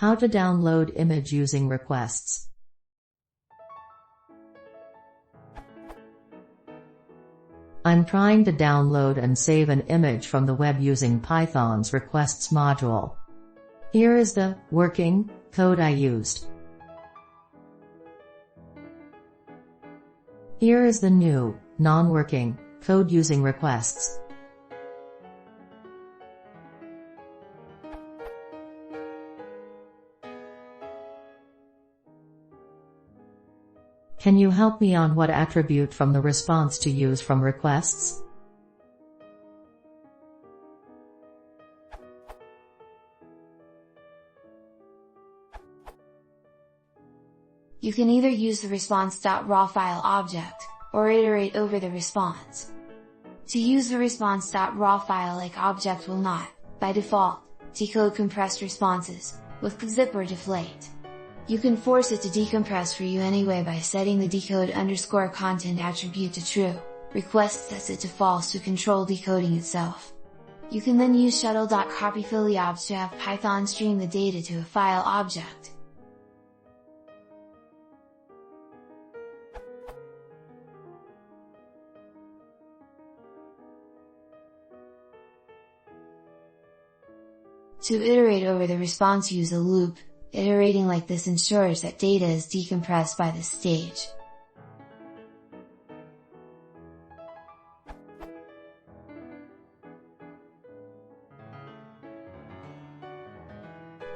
How to download image using requests. I'm trying to download and save an image from the web using Python's requests module. Here is the working code I used. Here is the new non-working code using requests. Can you help me on what attribute from the response to use from requests? You can either use the response.raw file object, or iterate over the response. To use the response.raw file like object will not, by default, decode compressed responses, with zip or deflate. You can force it to decompress for you anyway by setting the decode_content attribute to true, request sets it to false to control decoding itself. You can then use shuttle.copyFiliObj to have Python stream the data to a file object. To iterate over the response, use a loop. Iterating like this ensures that data is decompressed by this stage.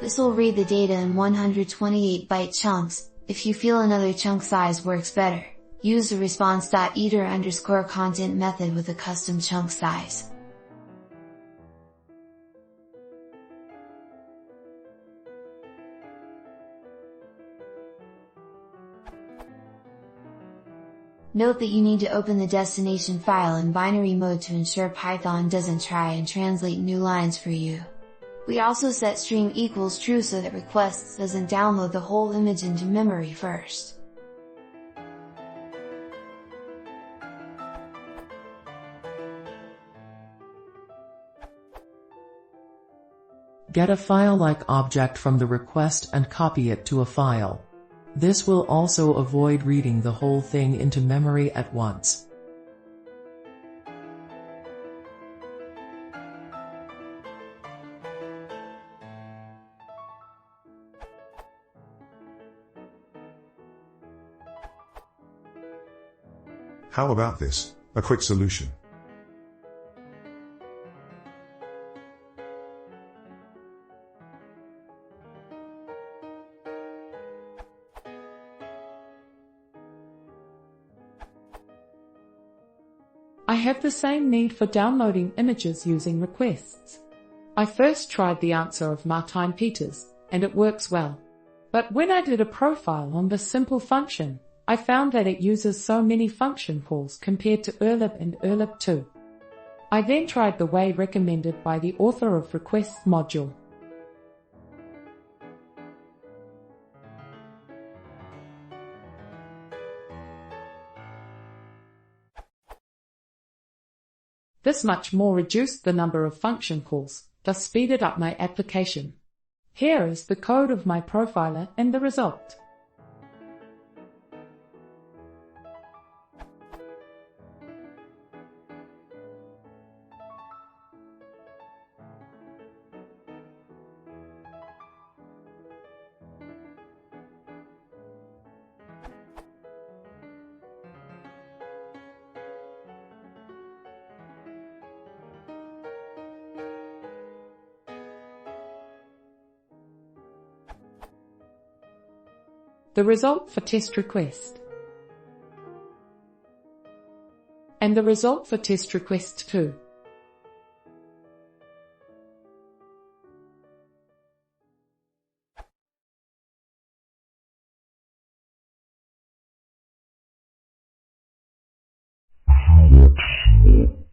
This will read the data in 128-byte chunks. If you feel another chunk size works better, use the response.iter_content method with a custom chunk size. Note that you need to open the destination file in binary mode to ensure Python doesn't try and translate new lines for you. We also set stream equals true so that requests doesn't download the whole image into memory first. Get a file-like object from the request and copy it to a file. This will also avoid reading the whole thing into memory at once. How about this? A quick solution. I have the same need for downloading images using requests. I first tried the answer of Martijn Peters, and it works well. But when I did a profile on this simple function, I found that it uses so many function calls compared to erlib and erlib2. I then tried the way recommended by the author of requests module. This much more reduced the number of function calls, thus speeded up my application. Here is the code of my profiler and the result. The result for test request. And the result for test request 2.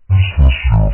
This was your